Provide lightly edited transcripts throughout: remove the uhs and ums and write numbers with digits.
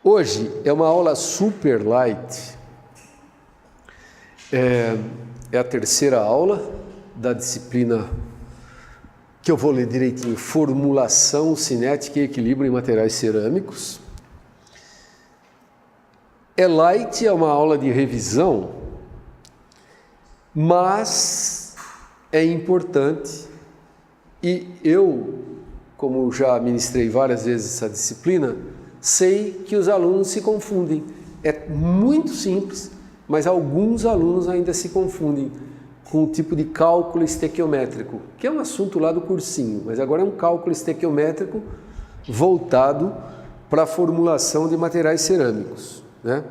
Hoje é uma aula super light, é a terceira aula da disciplina que eu vou ler direitinho, Formulação Cinética e Equilíbrio em Materiais Cerâmicos. É light, é uma aula de revisão, mas é importante e eu, como já ministrei várias vezes essa disciplina, sei que os alunos se confundem. É muito simples, mas alguns alunos ainda se confundem com o tipo de cálculo estequiométrico, que é um assunto lá do cursinho, mas agora é um cálculo estequiométrico voltado para a formulação de materiais cerâmicos, né?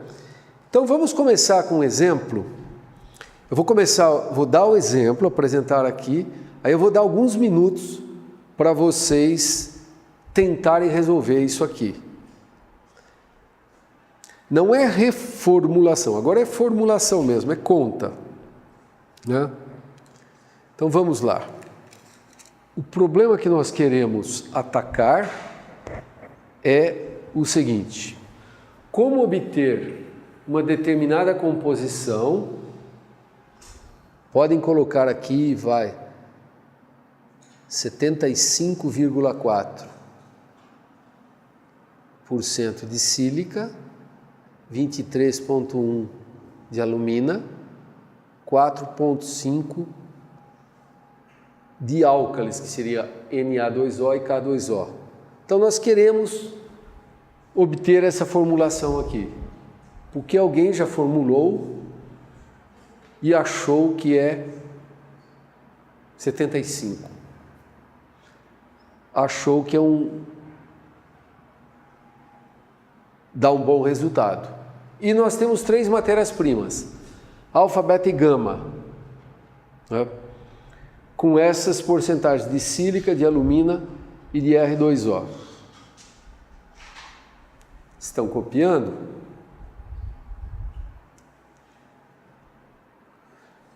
Então vamos começar com um exemplo. Eu vou dar o exemplo, apresentar aqui, aí eu vou dar alguns minutos para vocês tentarem resolver isso aqui. Não é reformulação, agora é formulação mesmo, é conta, né? Então vamos lá. O problema que nós queremos atacar é o seguinte: como obter uma determinada composição? Podem colocar aqui, vai, 75,4% de sílica, 23,1% de alumina, 4,5% de álcalis, que seria Na2O e K2O. Então nós queremos obter essa formulação aqui, porque alguém já formulou e achou que é 75. Achou que dá um bom resultado. E nós temos 3 matérias-primas, alfa, beta e gama, né? Com essas porcentagens de sílica, de alumina e de R2O. Estão copiando?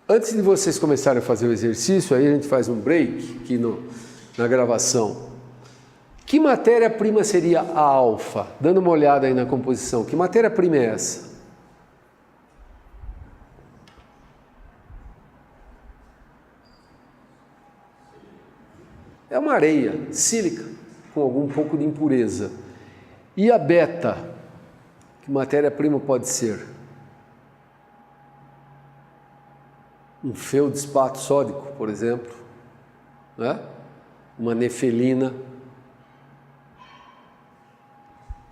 Antes de vocês começarem a fazer o exercício, aí a gente faz um break aqui na gravação. Que matéria-prima seria a alfa? Dando uma olhada aí na composição, que matéria-prima é essa? É uma areia, sílica, com algum pouco de impureza. E a beta? Que matéria-prima pode ser? Um feldespato sódico, por exemplo, né? Uma nefelina.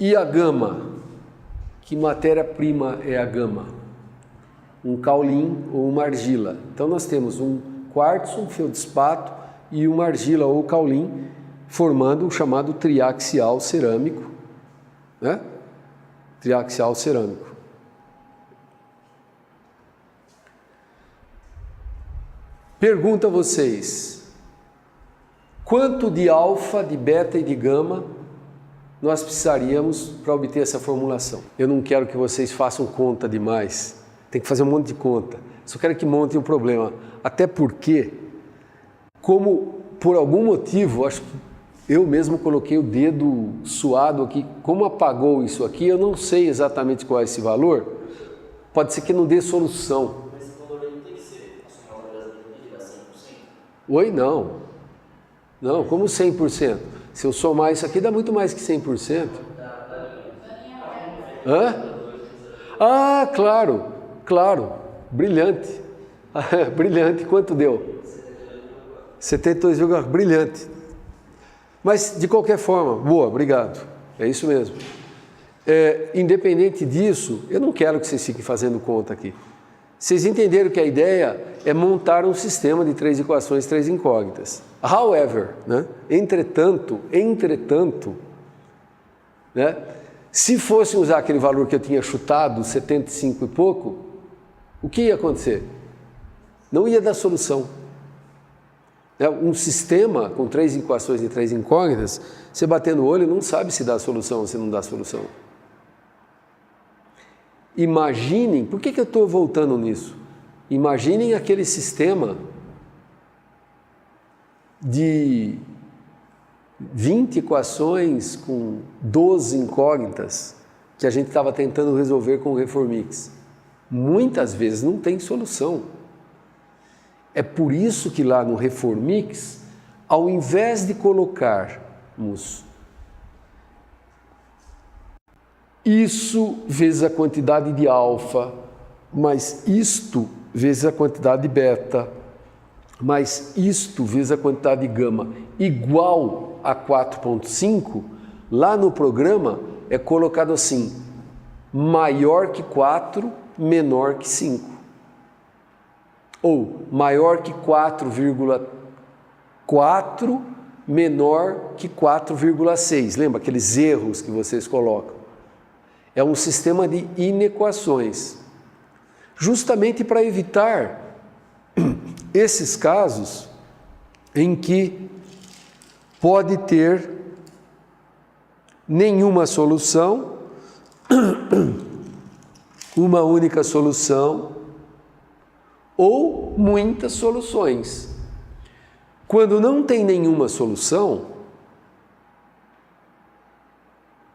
E a gama? Que matéria-prima é a gama? Um caulim ou uma argila. Então nós temos um quartzo, um feldespato e uma argila ou caulim, formando o chamado triaxial cerâmico, né? Triaxial cerâmico. Pergunto a vocês: quanto de alfa, de beta e de gama nós precisaríamos para obter essa formulação? Eu não quero que vocês façam conta demais, tem que fazer um monte de conta. Só quero que montem um problema, até porque, como por algum motivo, acho que eu mesmo coloquei o dedo suado aqui, como apagou isso aqui, eu não sei exatamente qual é esse valor, pode ser que não dê solução. Mas esse valor aí não tem que ser a soma das medidas, 100%? Oi, não. Não, como 100%? Se eu somar isso aqui, dá muito mais que 100%. Hã? Ah, claro. Brilhante. Brilhante. Quanto deu? 72, brilhante. Mas, de qualquer forma, boa, obrigado. É isso mesmo. Independente disso, eu não quero que vocês fiquem fazendo conta aqui. Vocês entenderam que a ideia é montar um sistema de 3 equações, 3 incógnitas. However, né? Entretanto, né? Se fosse usar aquele valor que eu tinha chutado, 75 e pouco, o que ia acontecer? Não ia dar solução. Um sistema com 3 equações e 3 incógnitas, você batendo o olho não sabe se dá solução ou se não dá solução. Imaginem, por que eu estou voltando nisso? Imaginem aquele sistema de 20 equações com 12 incógnitas, que a gente estava tentando resolver com o Reformix. Muitas vezes não tem solução. É por isso que lá no Reformix, ao invés de colocarmos isso vezes a quantidade de alfa, mais isto vezes a quantidade de beta, mais isto vezes a quantidade de gama, igual a 4,5, lá no programa é colocado assim, maior que 4, menor que 5. Ou maior que 4,4, menor que 4,6. Lembra aqueles erros que vocês colocam? É um sistema de inequações, justamente para evitar esses casos em que pode ter nenhuma solução, uma única solução ou muitas soluções. Quando não tem nenhuma solução,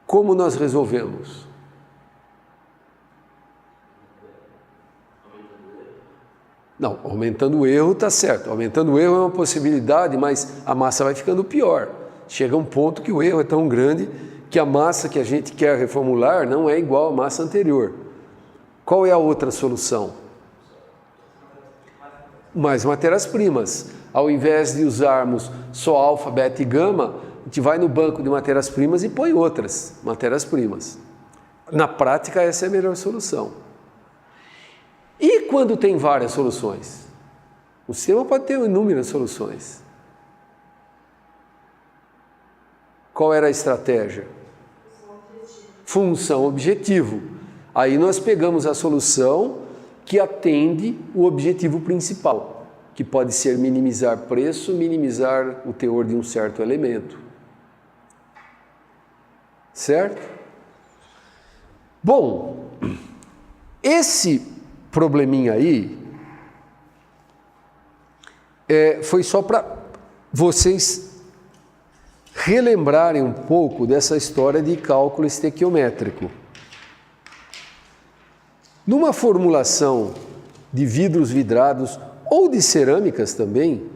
como nós resolvemos? Não, aumentando o erro está certo. Aumentando o erro é uma possibilidade, mas a massa vai ficando pior. Chega um ponto que o erro é tão grande que a massa que a gente quer reformular não é igual à massa anterior. Qual é a outra solução? Mais matérias-primas. Ao invés de usarmos só alfa, beta e gama, a gente vai no banco de matérias-primas e põe outras matérias-primas. Na prática, essa é a melhor solução. E quando tem várias soluções? O sistema pode ter inúmeras soluções. Qual era a estratégia? Função objetivo. Aí nós pegamos a solução que atende o objetivo principal, que pode ser minimizar preço, minimizar o teor de um certo elemento. Certo? Bom, esse probleminha aí foi só para vocês relembrarem um pouco dessa história de cálculo estequiométrico. Numa formulação de vidros vidrados ou de cerâmicas também,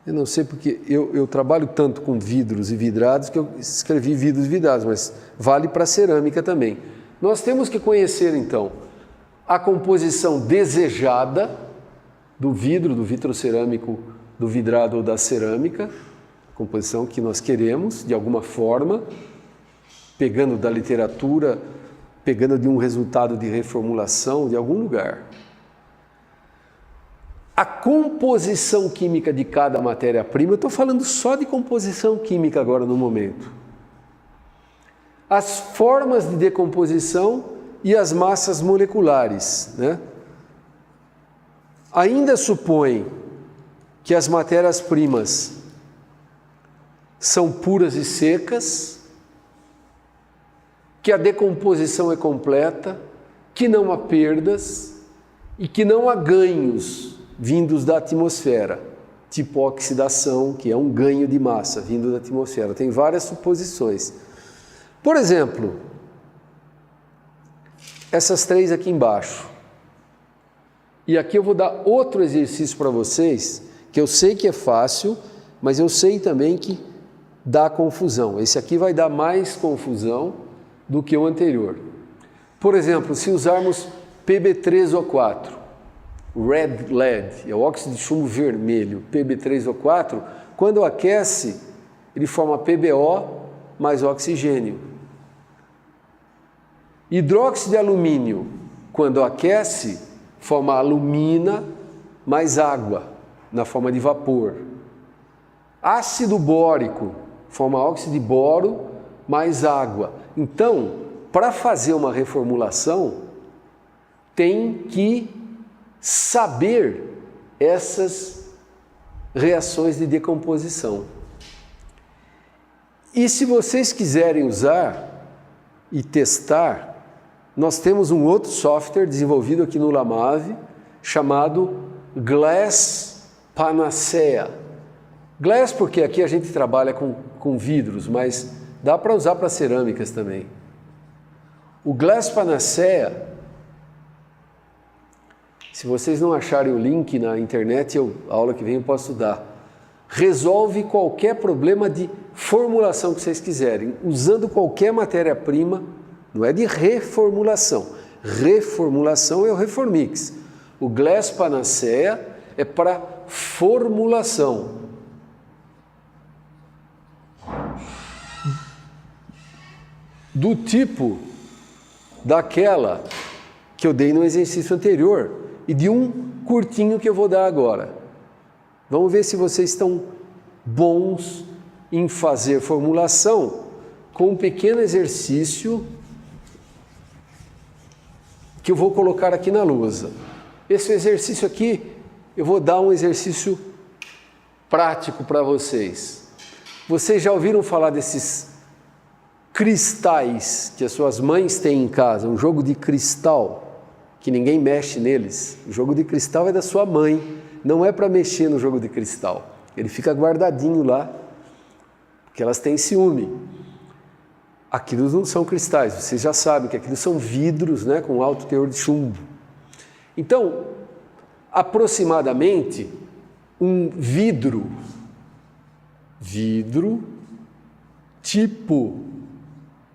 eu não sei porque eu trabalho tanto com vidros e vidrados que eu escrevi vidros e vidrados, mas vale para cerâmica também. Nós temos que conhecer então a composição desejada do vidro, do vitrocerâmico, do vidrado ou da cerâmica, a composição que nós queremos, de alguma forma, pegando da literatura, pegando de um resultado de reformulação de algum lugar. A composição química de cada matéria-prima, eu estou falando só de composição química agora no momento. As formas de decomposição e as massas moleculares, né? Ainda supõe que as matérias-primas são puras e secas, que a decomposição é completa, que não há perdas e que não há ganhos vindos da atmosfera, tipo oxidação, que é um ganho de massa vindo da atmosfera. Tem várias suposições. Por exemplo, essas três aqui embaixo. E aqui eu vou dar outro exercício para vocês, que eu sei que é fácil, mas eu sei também que dá confusão. Esse aqui vai dar mais confusão do que o anterior. Por exemplo, se usarmos Pb3O4, Red Lead, é o óxido de chumbo vermelho, Pb3O4, quando aquece, ele forma PbO mais oxigênio. Hidróxido de alumínio, quando aquece, forma alumina mais água, na forma de vapor. Ácido bórico, forma óxido de boro mais água. Então, para fazer uma reformulação, tem que saber essas reações de decomposição. E se vocês quiserem usar e testar, nós temos um outro software desenvolvido aqui no Lamave, chamado Glass Panacea. Glass porque aqui a gente trabalha com vidros, mas dá para usar para cerâmicas também. O Glass Panacea, se vocês não acharem o link na internet, a aula que vem eu posso dar, resolve qualquer problema de formulação que vocês quiserem, usando qualquer matéria-prima, não é de reformulação. Reformulação é o Reformix. O Glass Panacea é para formulação. Do tipo daquela que eu dei no exercício anterior e de um curtinho que eu vou dar agora. Vamos ver se vocês estão bons em fazer formulação com um pequeno exercício que eu vou colocar aqui na lousa. Esse exercício aqui, eu vou dar um exercício prático para vocês. Vocês já ouviram falar desses cristais que as suas mães têm em casa? Um jogo de cristal, que ninguém mexe neles. O jogo de cristal é da sua mãe, não é para mexer no jogo de cristal. Ele fica guardadinho lá, porque elas têm ciúme. Aquilo não são cristais, vocês já sabem que aquilo são vidros, né, com alto teor de chumbo. Então, aproximadamente, um vidro tipo,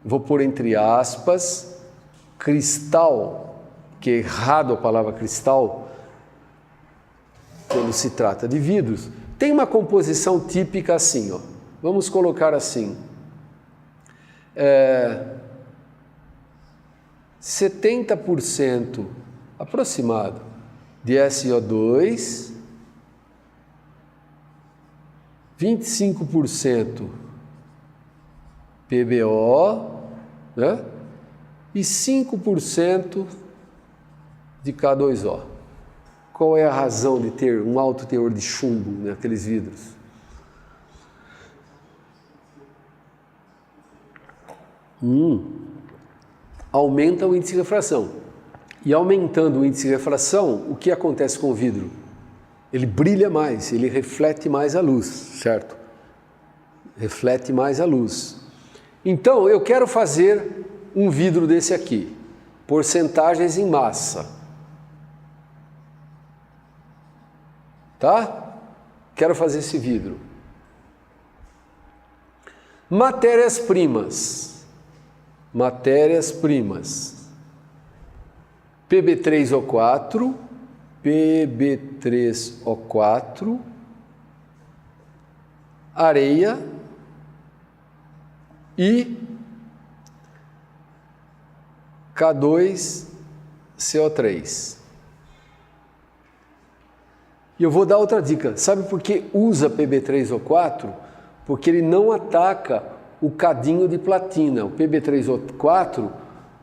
vou pôr entre aspas, cristal, que é errado a palavra cristal, quando se trata de vidros, tem uma composição típica assim, ó. Vamos colocar assim, 70% aproximado de SO2, 25% PBO, né? E 5% de K2O. Qual é a razão de ter um alto teor de chumbo naqueles vidros? Aumenta o índice de refração. E aumentando o índice de refração, o que acontece com o vidro? Ele brilha mais, ele reflete mais a luz, certo? Reflete mais a luz. Então, eu quero fazer um vidro desse aqui, porcentagens em massa. Tá? Quero fazer esse vidro. Matérias-primas. Matérias-primas. PB3O4, PB3O4, areia e K2CO3. E eu vou dar outra dica. Sabe por que usa PB3O4? Porque ele não ataca o cadinho de platina. O PB3O4,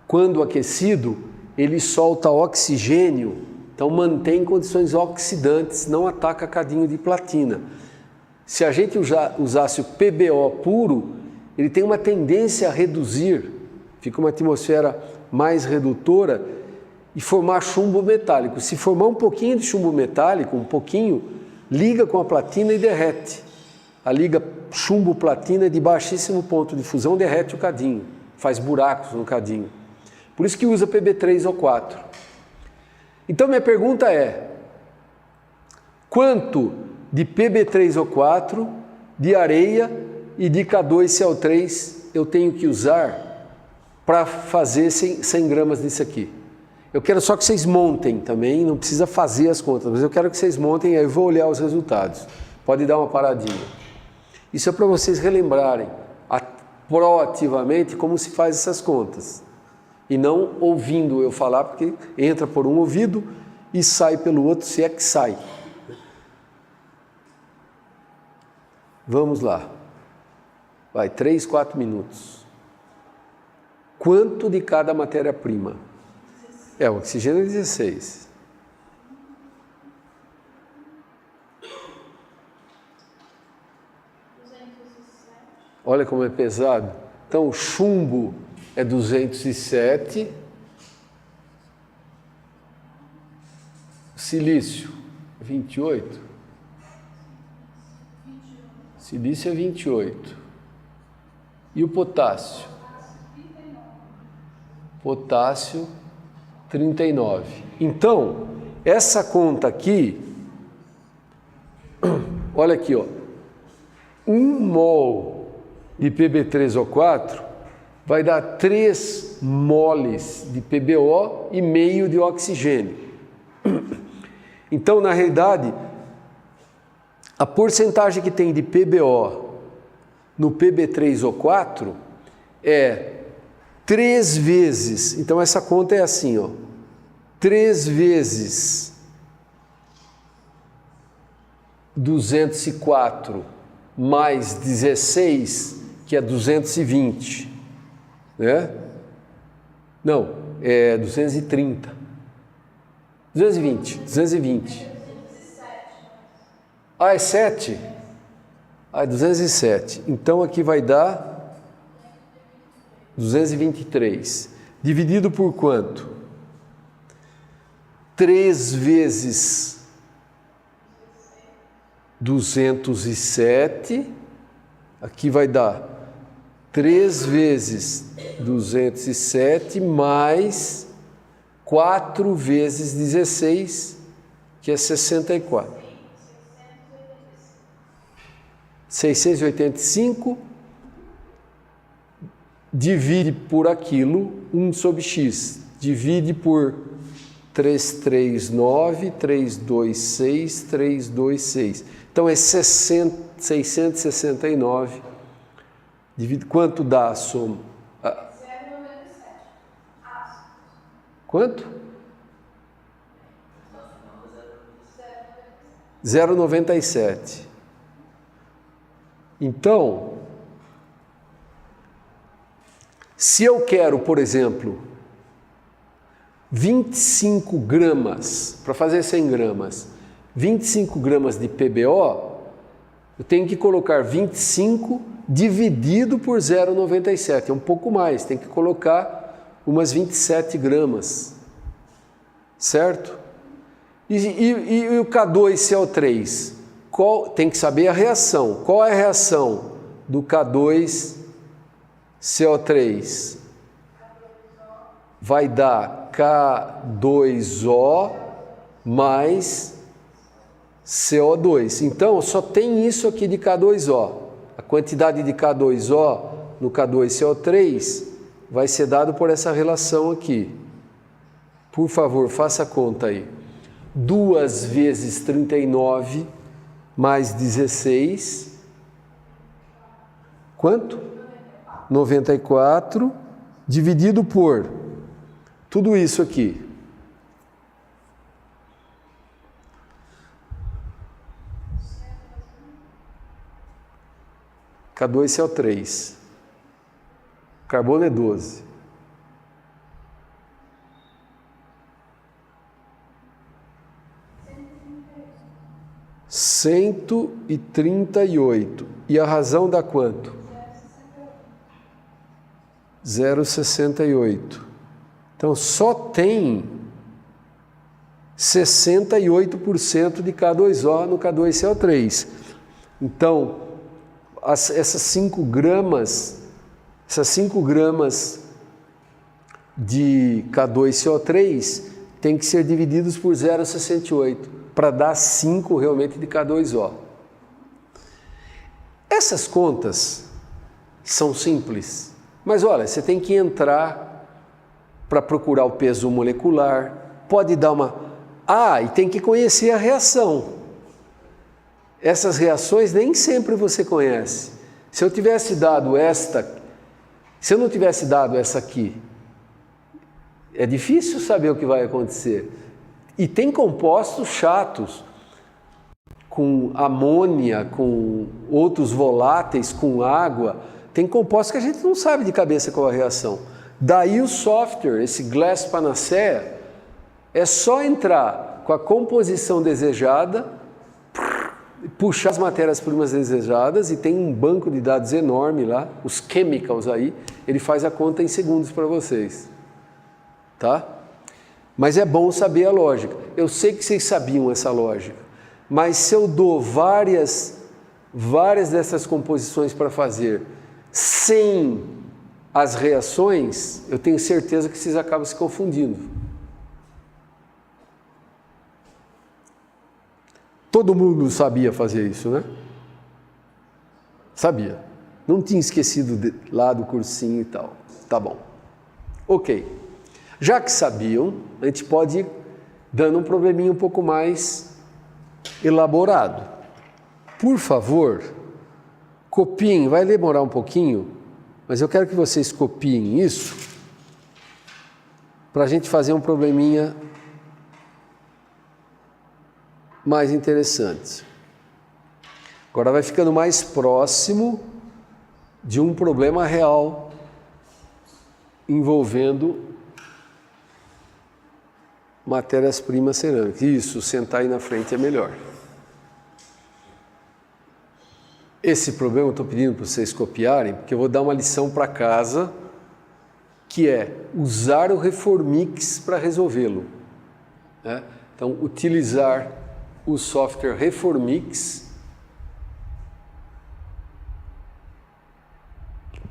quando aquecido, ele solta oxigênio, então mantém condições oxidantes, não ataca cadinho de platina. Se a gente usasse o PBO puro, ele tem uma tendência a reduzir, fica uma atmosfera mais redutora e formar chumbo metálico. Se formar um pouquinho de chumbo metálico, um pouquinho, liga com a platina e derrete. A liga chumbo-platina de baixíssimo ponto de fusão derrete o cadinho, faz buracos no cadinho. Por isso que usa PB3O4. Então minha pergunta é, quanto de PB3O4, de areia e de K2CO3 eu tenho que usar para fazer 100 gramas disso aqui? Eu quero só que vocês montem também, não precisa fazer as contas, mas eu quero que vocês montem e aí eu vou olhar os resultados. Pode dar uma paradinha. Isso é para vocês relembrarem proativamente como se faz essas contas. E não ouvindo eu falar, porque entra por um ouvido e sai pelo outro, se é que sai. Vamos lá. Vai, 3, 4 minutos. Quanto de cada matéria-prima? O oxigênio é 16. Olha como é pesado. Então, chumbo é 207. Silício, 28. Silício é 28. E o potássio? potássio 39. Então, essa conta aqui, olha aqui, ó, 1 mol de Pb3O4 vai dar 3 moles de PbO e meio de oxigênio. Então, na realidade, a porcentagem que tem de PbO no Pb3O4 é 3 vezes, então essa conta é assim, ó, 3 vezes 204 mais 16, que é 220, né? Não, é 230. 220. Ah, é 7? Ah, é 207. Então aqui vai dar 223. Dividido por quanto? 3 vezes 207. Aqui vai dar 3 vezes 207 mais 4 vezes 16, que é 64. 685 divide por aquilo 1 sobre x, divide por 339, 326, 326. Então é 669. Divide, quanto dá a soma? 0,97. Quanto? 0,97. Então, se eu quero, por exemplo, 25 gramas, para fazer 100 gramas, 25 gramas de PbO, eu tenho que colocar 25 dividido por 0,97, é um pouco mais, tem que colocar umas 27 gramas, certo? E o K2CO3? Tem que saber a reação. Qual é a reação do K2CO3? Vai dar K2O mais CO2. Então, só tem isso aqui de K2O. A quantidade de K2O no K2CO3 vai ser dado por essa relação aqui. Por favor, faça a conta aí. 2 vezes 39 mais 16. Quanto? 94 dividido por tudo isso aqui. K2CO3. Carbono é 12. Cento e 38. E a razão dá quanto? 0,68. Então só tem 68% de K2O no K2CO3. Então, essas 5 gramas de K2CO3 tem que ser divididos por 0,68 para dar 5 realmente de K2O. Essas contas são simples, mas olha, você tem que entrar para procurar o peso molecular, pode dar uma... e tem que conhecer a reação. Essas reações nem sempre você conhece. Se eu não tivesse dado essa aqui, é difícil saber o que vai acontecer. E tem compostos chatos, com amônia, com outros voláteis, com água. Tem compostos que a gente não sabe de cabeça qual é a reação. Daí o software, esse Glass Panacea, é só entrar com a composição desejada, puxar as matérias-primas desejadas, e tem um banco de dados enorme lá, os chemicals aí, ele faz a conta em segundos para vocês. Tá? Mas é bom saber a lógica. Eu sei que vocês sabiam essa lógica, mas se eu dou várias dessas composições para fazer sem as reações, eu tenho certeza que vocês acabam se confundindo. Todo mundo sabia fazer isso, né? Sabia. Não tinha esquecido lá do cursinho e tal. Tá bom. Ok. Já que sabiam, a gente pode ir dando um probleminha um pouco mais elaborado. Por favor, copiem, vai demorar um pouquinho, mas eu quero que vocês copiem isso para a gente fazer um probleminha mais interessante. Agora vai ficando mais próximo de um problema real envolvendo matérias-primas cerâmicas. Isso, sentar aí na frente é melhor. Esse problema eu estou pedindo para vocês copiarem, porque eu vou dar uma lição para casa, que é usar o Reformix para resolvê-lo, né? Então, utilizar o software Reformix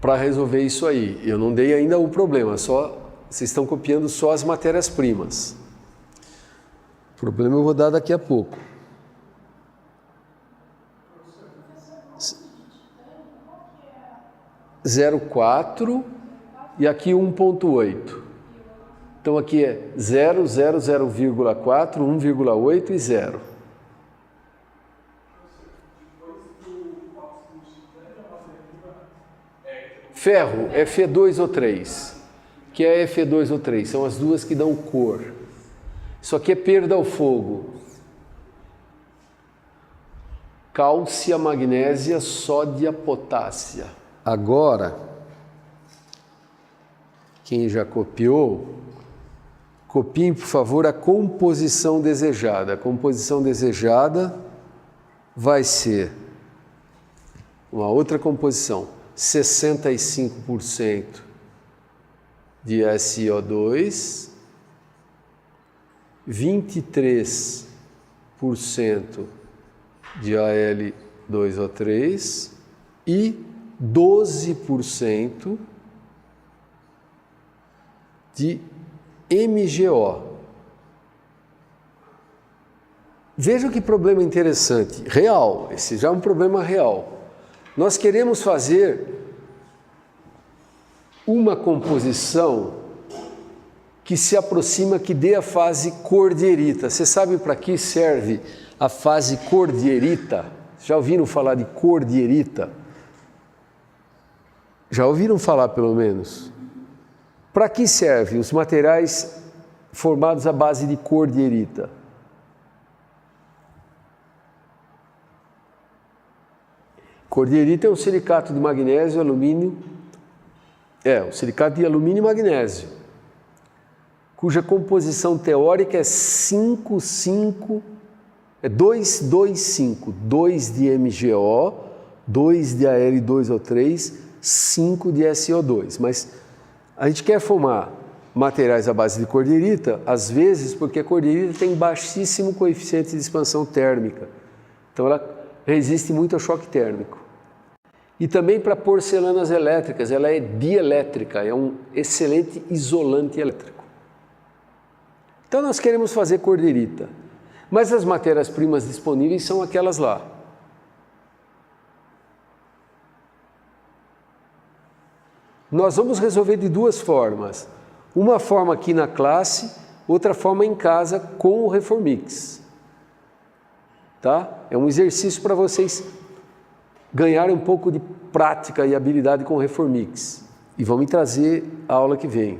para resolver isso aí. Eu não dei ainda o problema, só vocês estão copiando só as matérias-primas. O problema eu vou dar daqui a pouco. Zero 0,4 e aqui 1,8. Então aqui é 0, 0, 0,4, 1,8 e 0. Ferro, Fe2 ou 3. Que é Fe2 ou 3? São as duas que dão cor. Isso aqui é perda ao fogo. Cálcia, magnésia, sódia, potássio. Agora, quem já copiou, copiem, por favor, a composição desejada. A composição desejada vai ser uma outra composição. 65% de SiO2, 23% de Al2O3 e 12% de MgO. Veja que problema interessante, real, esse já é um problema real. Nós queremos fazer uma composição que se aproxima, que dê a fase cordierita. Você sabe para que serve a fase cordierita? Já ouviram falar de cordierita? Já ouviram falar, pelo menos? Para que servem os materiais formados à base de cordierita? Cordierita é um silicato de magnésio, alumínio, um silicato de alumínio e magnésio, cuja composição teórica é 2,2,5, 2 de MgO, 2 de Al2O3, 5 de SiO2. Mas a gente quer formar materiais à base de cordierita, às vezes porque a cordierita tem baixíssimo coeficiente de expansão térmica, então ela resiste muito ao choque térmico. E também para porcelanas elétricas, ela é dielétrica, é um excelente isolante elétrico. Então nós queremos fazer cordierita, mas as matérias-primas disponíveis são aquelas lá. Nós vamos resolver de duas formas. Uma forma aqui na classe, outra forma em casa com o Reformix. Tá? É um exercício para vocês ganharem um pouco de prática e habilidade com o Reformix. E vão me trazer a aula que vem.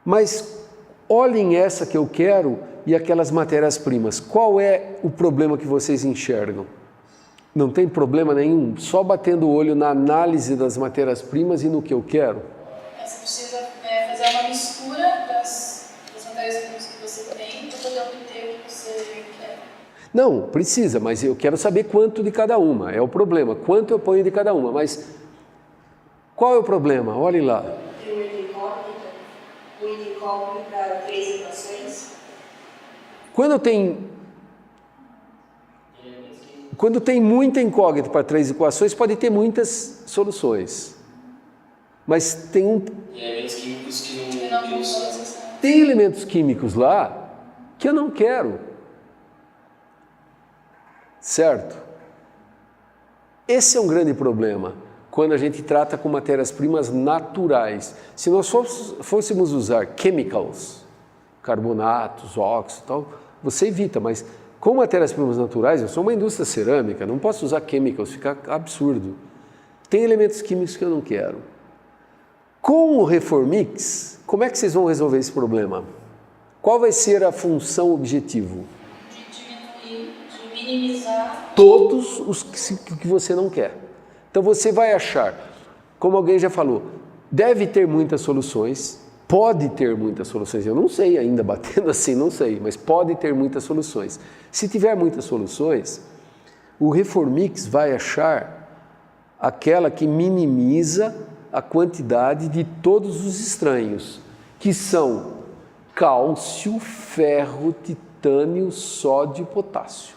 Mas olhem essa que eu quero e aquelas matérias-primas. Qual é o problema que vocês enxergam? Não tem problema nenhum, só batendo o olho na análise das matérias-primas e no que eu quero. Você precisa fazer uma mistura das matérias-primas que você tem para poder obter o que você quer. Não, precisa, mas eu quero saber quanto de cada uma, é o problema. Quanto eu ponho de cada uma, mas qual é o problema? Olhem lá. Tem o incógnito para 3 equações. Quando tem muita incógnita para 3 equações, pode ter muitas soluções. Mas tem E elementos químicos que Que não... não que não são- necessariamente. tem elementos químicos lá que eu não quero. Certo? Esse é um grande problema quando a gente trata com matérias-primas naturais. Se nós fôssemos usar chemicals, carbonatos, óxidos e tal, você evita, mas com matérias-primas naturais, eu sou uma indústria cerâmica, não posso usar chemicals, fica absurdo. Tem elementos químicos que eu não quero. Com o Reformix, como é que vocês vão resolver esse problema? Qual vai ser a função objetivo? De diminuir, de minimizar. Todos os que você não quer. Então você vai achar, como alguém já falou, deve ter muitas soluções, pode ter muitas soluções, eu não sei ainda, batendo assim, não sei, mas pode ter muitas soluções. Se tiver muitas soluções, o Reformix vai achar aquela que minimiza a quantidade de todos os estranhos, que são cálcio, ferro, titânio, sódio e potássio.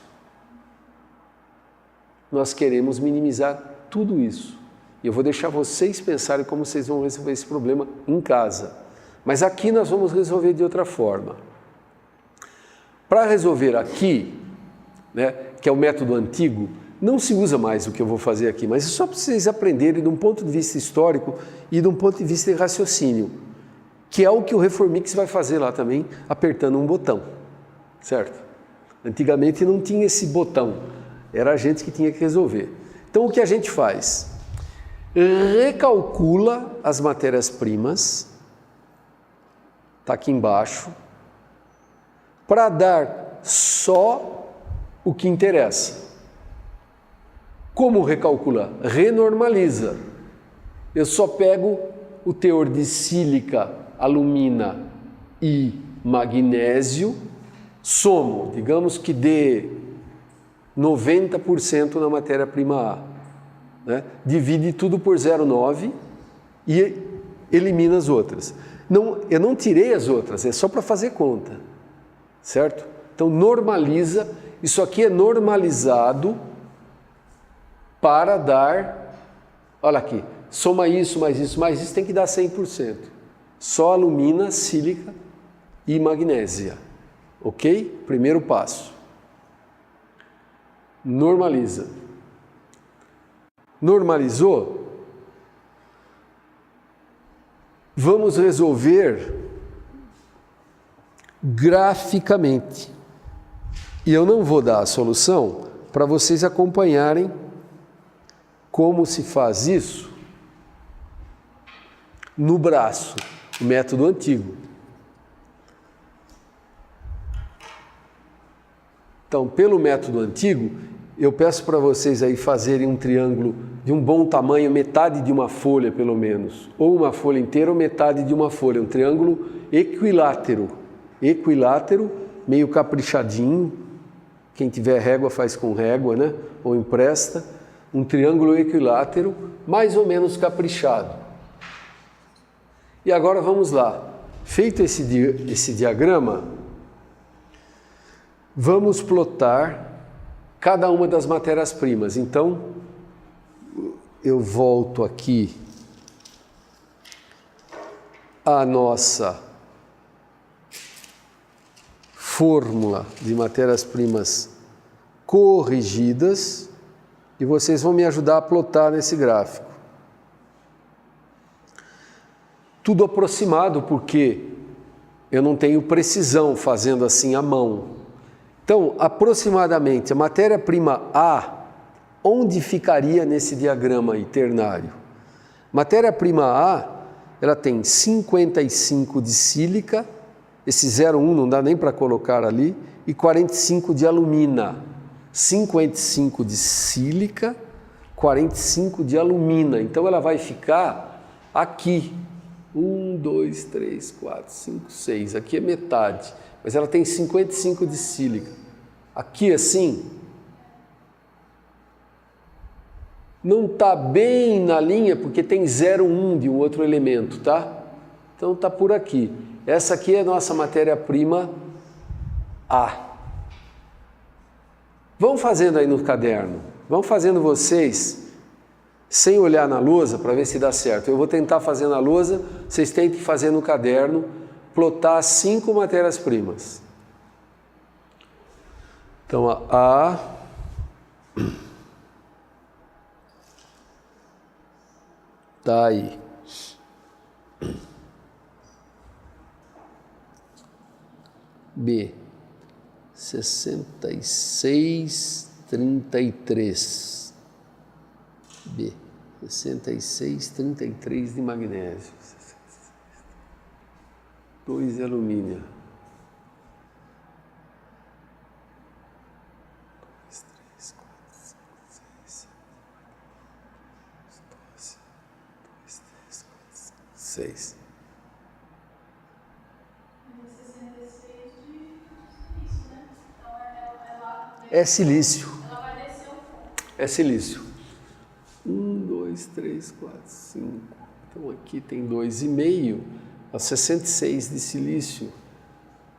Nós queremos minimizar tudo isso. E eu vou deixar vocês pensarem como vocês vão resolver esse problema em casa. Mas aqui nós vamos resolver de outra forma. Para resolver aqui, né, que é o método antigo, não se usa mais o que eu vou fazer aqui, mas é só para vocês aprenderem de um ponto de vista histórico e de um ponto de vista de raciocínio, que é o que o Reformix vai fazer lá também, apertando um botão, certo? Antigamente não tinha esse botão, era a gente que tinha que resolver. Então o que a gente faz? Recalcula as matérias-primas, está aqui embaixo, para dar só o que interessa. Como recalcula? Renormaliza. Eu só pego o teor de sílica, alumina e magnésio, somo, digamos que dê 90% na matéria-prima A. Né? Divide tudo por 0,9 e elimina as outras. Não, eu não tirei as outras, é só para fazer conta, certo? Então normaliza, isso aqui é normalizado para dar, olha aqui, soma isso, mais isso, mais isso, tem que dar 100%. Só alumina, sílica e magnésia, ok? Primeiro passo. Normaliza. Normalizou? Vamos resolver graficamente. E eu não vou dar a solução para vocês acompanharem como se faz isso no braço, o método antigo. Então, pelo método antigo, eu peço para vocês aí fazerem um triângulo de um bom tamanho, metade de uma folha pelo menos, ou uma folha inteira ou metade de uma folha, um triângulo equilátero, meio caprichadinho, quem tiver régua faz com régua, né? Ou empresta, um triângulo equilátero mais ou menos caprichado. E agora vamos lá, feito esse diagrama, vamos plotar cada uma das matérias-primas. Então, eu volto aqui à nossa fórmula de matérias-primas corrigidas e vocês vão me ajudar a plotar nesse gráfico. Tudo aproximado, porque eu não tenho precisão fazendo assim à mão. Então, aproximadamente, a matéria-prima A, onde ficaria nesse diagrama aí, ternário? Matéria-prima A, ela tem 55 de sílica, esse 0,1 não dá nem para colocar ali, e 45 de alumina. 55 de sílica, 45 de alumina. Então, ela vai ficar aqui. 1, 2, 3, 4, 5, 6. Aqui é metade. Mas ela tem 55 de sílica. Aqui assim, não está bem na linha porque tem 0,1 de um outro elemento, tá? Então está por aqui. Essa aqui é a nossa matéria-prima A. Vão fazendo aí no caderno. Vão fazendo vocês sem olhar na lousa para ver se dá certo. Eu vou tentar fazer na lousa, vocês tentem fazer no caderno, plotar 5 matérias-primas. Então, a tá aí. B, 66,33. B, 66,33 de magnésio. 2 de alumínio. 2, 3, 4, 5, 6, 12, 2, 3, 4, 5, 6. É silício. Ela vai descer um pouco. É silício. 1, 2, 3, 4, 5. Então aqui tem 2,5. A 66 de silício.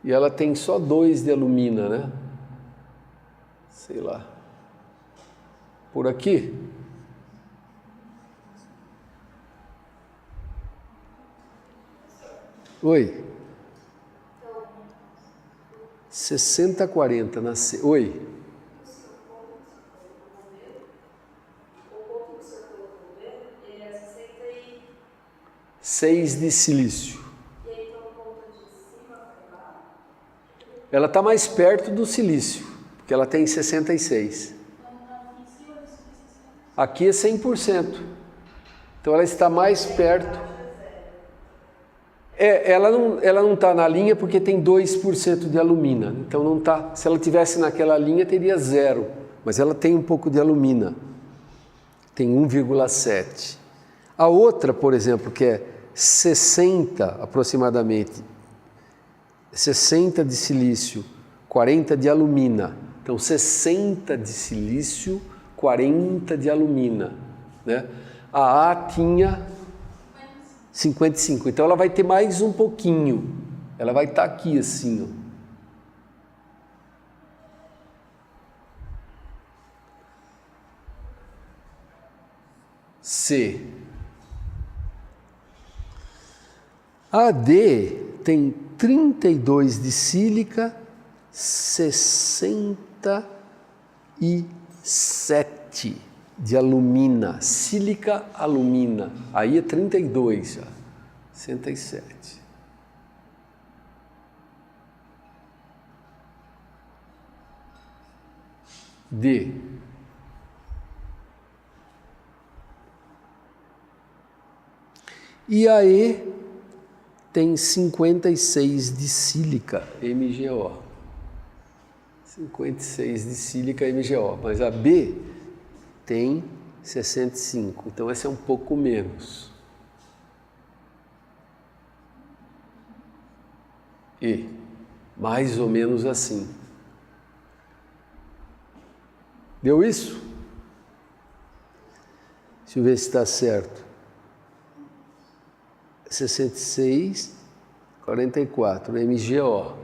E ela tem só 2 de alumina, né? Sei lá. Por aqui. Oi. 60-40 na C. Oi. 6 de silício. Ela está mais perto do silício, porque ela tem 66. Aqui é 100%. Então ela está mais perto. Ela não está na linha porque tem 2% de alumina. Então não está. Se ela tivesse naquela linha, teria 0. Mas ela tem um pouco de alumina. Tem 1,7. A outra, por exemplo, que é 60 aproximadamente, 60 de silício, 40 de alumina. Então 60 de silício, 40 de alumina, né? A A tinha 55, então ela vai ter mais um pouquinho. Ela vai estar aqui assim, ó. C. A D tem 32 de sílica, 67 de alumina. Sílica, alumina. Aí é 32 já. 67. D. E a E tem 56 de sílica, MgO. 56 de sílica, MgO. Mas a B tem 65. Então, essa é um pouco menos. E, mais ou menos assim. Deu isso? Deixa eu ver se está certo. 66, 44, MgO.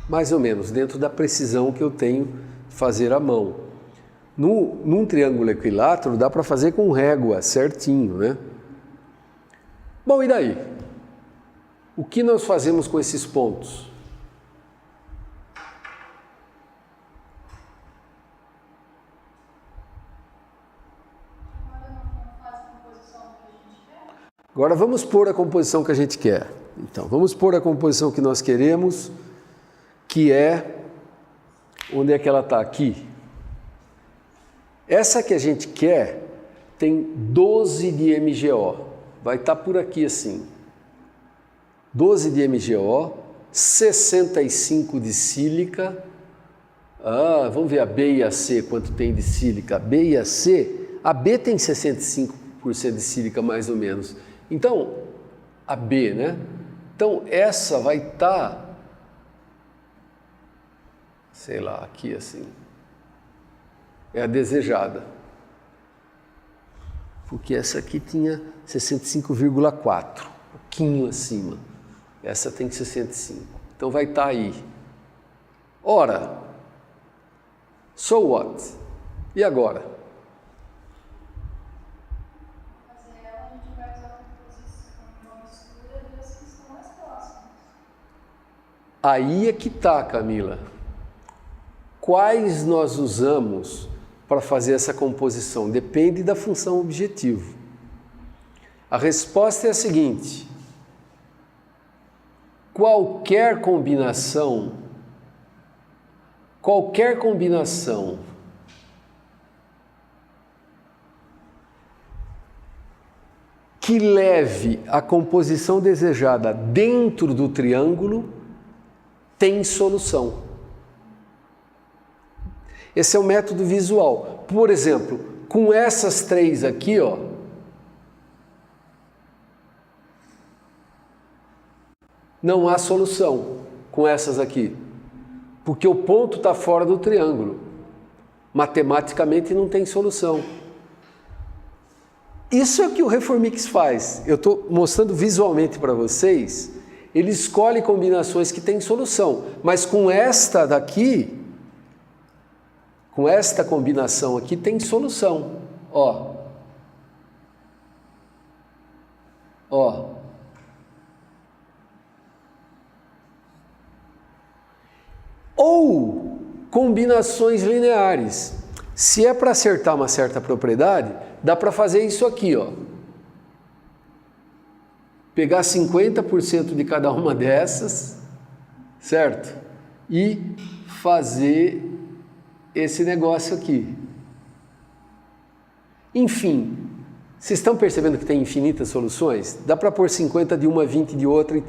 Mais ou menos, dentro da precisão que eu tenho de fazer à mão. Num triângulo equilátero, dá para fazer com régua, certinho, né? Bom, e daí? O que nós fazemos com esses pontos? Agora vamos pôr a composição que a gente quer. Então, vamos pôr a composição que nós queremos, que é... Onde é que ela está? Aqui. Essa que a gente quer tem 12 de MgO. Vai estar por aqui assim. 12 de MgO, 65 de sílica. Vamos ver a B e a C, quanto tem de sílica. A B e a C, a B tem 65% de sílica mais ou menos. Então, a B, né? Então, essa vai estar, sei lá, aqui assim. É a desejada. Porque essa aqui tinha 65,4, um pouquinho acima. Essa tem 65. Então, vai estar aí. Ora, So what? E agora? Fazer ela, a gente vai usar uma mistura das que estão mais próximas. Aí é que tá, Camila. Quais nós usamos para fazer essa composição? Depende da função objetivo. A resposta é a seguinte: qualquer combinação que leve a composição desejada dentro do triângulo tem solução. Esse é o método visual. Por exemplo, com essas três aqui, ó, não há solução com essas aqui, porque o ponto está fora do triângulo. Matematicamente não tem solução. Isso é o que o Reformix faz. Eu estou mostrando visualmente para vocês. Ele escolhe combinações que têm solução, mas com esta daqui, com esta combinação aqui, tem solução. Ó. Ó. Ou combinações lineares. Se é para acertar uma certa propriedade, dá para fazer isso aqui, ó. Pegar 50% de cada uma dessas, certo? E fazer esse negócio aqui. Enfim, vocês estão percebendo que tem infinitas soluções? Dá para pôr 50 de uma, 20 de outra.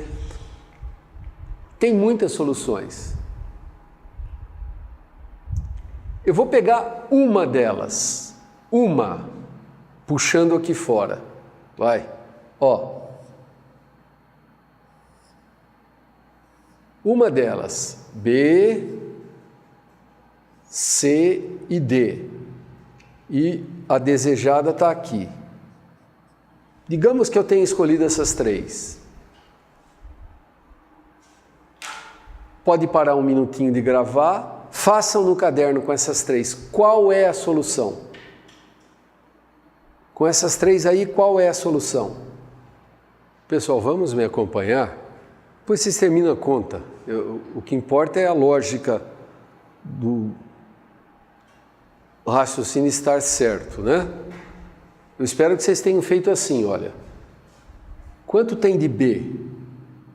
Tem muitas soluções. Eu vou pegar uma delas, puxando aqui fora. Vai, ó. Uma delas, B, C e D. E a desejada está aqui. Digamos que eu tenha escolhido essas três. Pode parar um minutinho de gravar. Façam no caderno com essas três. Qual é a solução? Com essas três aí, qual é a solução? Pessoal, vamos me acompanhar? Depois vocês terminam a conta. O que importa é a lógica do raciocínio estar certo, né? Eu espero que vocês tenham feito assim, olha. Quanto tem de B?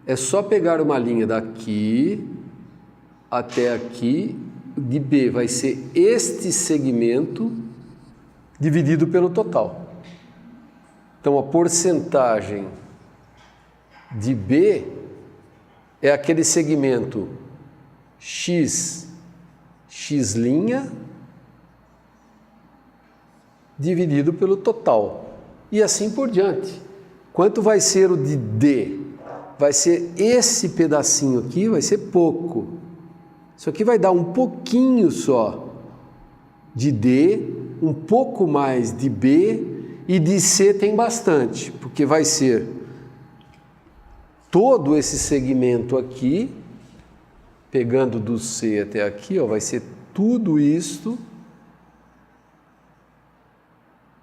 É só pegar uma linha daqui até aqui, de B vai ser este segmento dividido pelo total. Então, a porcentagem de B é aquele segmento x dividido pelo total. E assim por diante. Quanto vai ser o de D? Vai ser esse pedacinho aqui, vai ser pouco. Isso aqui vai dar um pouquinho só de D, um pouco mais de B, e de C tem bastante, porque vai ser todo esse segmento aqui, pegando do C até aqui, ó, vai ser tudo isto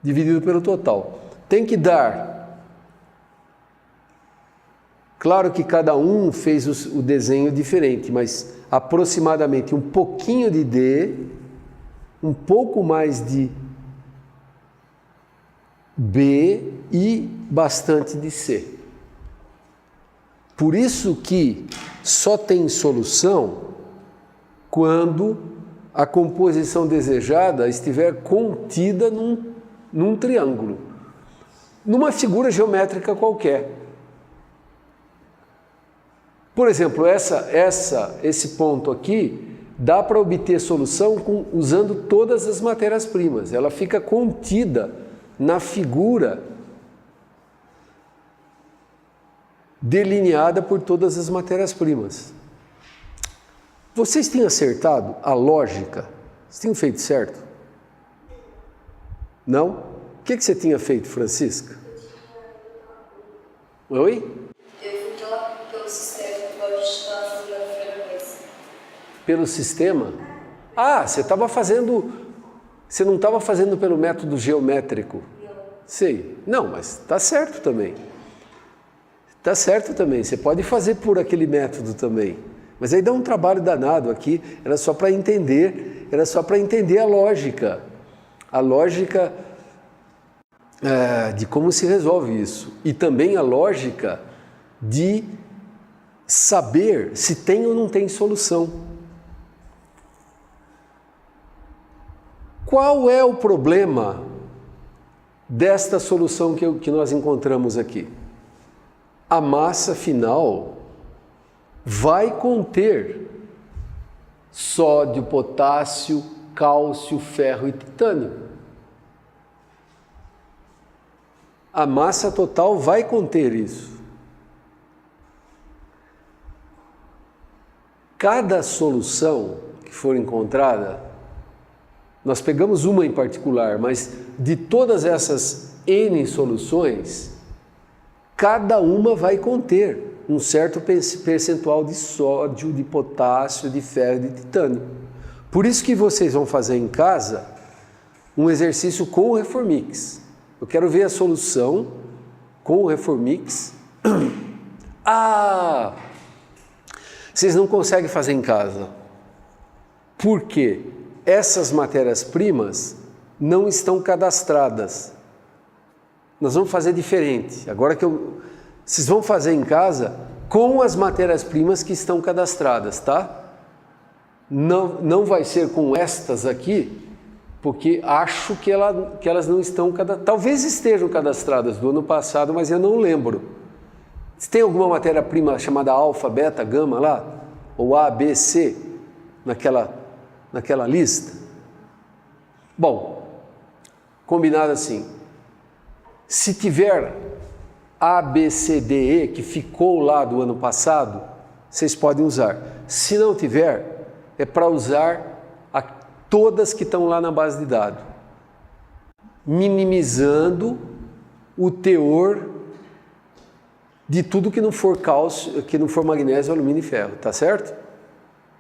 dividido pelo total. Tem que dar. Claro que cada um fez o desenho diferente, mas aproximadamente um pouquinho de D, um pouco mais de B e bastante de C. Por isso que só tem solução quando a composição desejada estiver contida num triângulo, numa figura geométrica qualquer. Por exemplo, esse ponto aqui dá para obter solução usando todas as matérias-primas. Ela fica contida na figura delineada por todas as matérias-primas. Vocês têm acertado a lógica? Vocês tinham feito certo? Não? O que você tinha feito, Francisca? Oi? Pelo sistema, igual a gente estava fazendo na primeira vez. Pelo sistema? Ah, você não estava fazendo pelo método geométrico? Sei. Não, mas está certo também. Está certo também. Você pode fazer por aquele método também. Mas aí dá um trabalho danado aqui. Era só para entender a lógica. A lógica de como se resolve isso. E também a lógica de saber se tem ou não tem solução. Qual é o problema desta solução que nós encontramos aqui? A massa final vai conter sódio, potássio, cálcio, ferro e titânio. A massa total vai conter isso. Cada solução que for encontrada, nós pegamos uma em particular, mas de todas essas N soluções, cada uma vai conter um certo percentual de sódio, de potássio, de ferro e de titânio. Por isso que vocês vão fazer em casa um exercício com o Reformix. Eu quero ver a solução com o Reformix. Ah! Vocês não conseguem fazer em casa. Por quê? Essas matérias-primas não estão cadastradas. Nós vamos fazer diferente. Agora vocês vão fazer em casa com as matérias-primas que estão cadastradas, tá? Não vai ser com estas aqui, porque acho que elas não estão cadastradas. Talvez estejam cadastradas do ano passado, mas eu não lembro. Se tem alguma matéria-prima chamada alfa, beta, gama lá, ou A, B, C, naquela lista? Bom, combinado assim. Se tiver A, B, C, D, E, que ficou lá do ano passado, vocês podem usar. Se não tiver, é para usar todas que estão lá na base de dados, minimizando o teor de tudo que não for cálcio, que não for magnésio, alumínio e ferro, tá certo?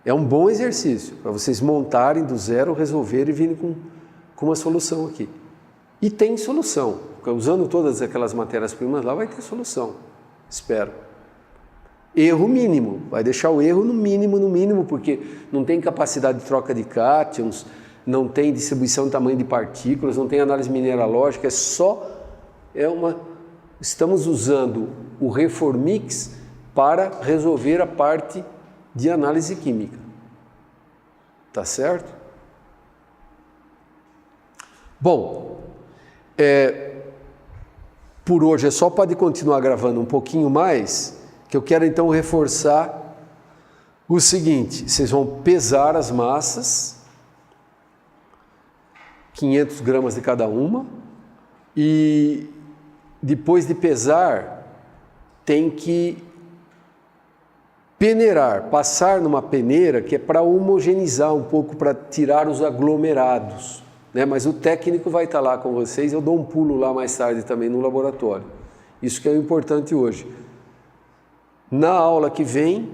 É um bom exercício para vocês montarem do zero, resolverem e virem com uma solução aqui. E tem solução, porque usando todas aquelas matérias-primas lá vai ter solução, espero. Erro mínimo, vai deixar o erro no mínimo, porque não tem capacidade de troca de cátions, não tem distribuição de tamanho de partículas, não tem análise mineralógica, estamos usando o Reformix para resolver a parte de análise química. Tá certo? Bom, por hoje é só, pode continuar gravando um pouquinho mais, que eu quero então reforçar o seguinte: vocês vão pesar as massas, 500 gramas de cada uma, e depois de pesar, tem que peneirar, passar numa peneira, que é para homogeneizar um pouco, para tirar os aglomerados, né? Mas o técnico vai estar lá com vocês, eu dou um pulo lá mais tarde também no laboratório. Isso que é o importante hoje. Na aula que vem,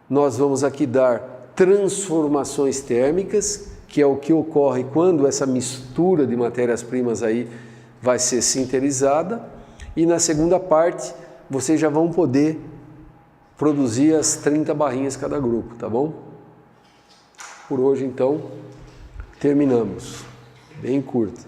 nós vamos aqui dar transformações térmicas, que é o que ocorre quando essa mistura de matérias-primas aí vai ser sinterizada, e na segunda parte vocês já vão poder produzir as 30 barrinhas cada grupo, tá bom? Por hoje então terminamos, bem curto.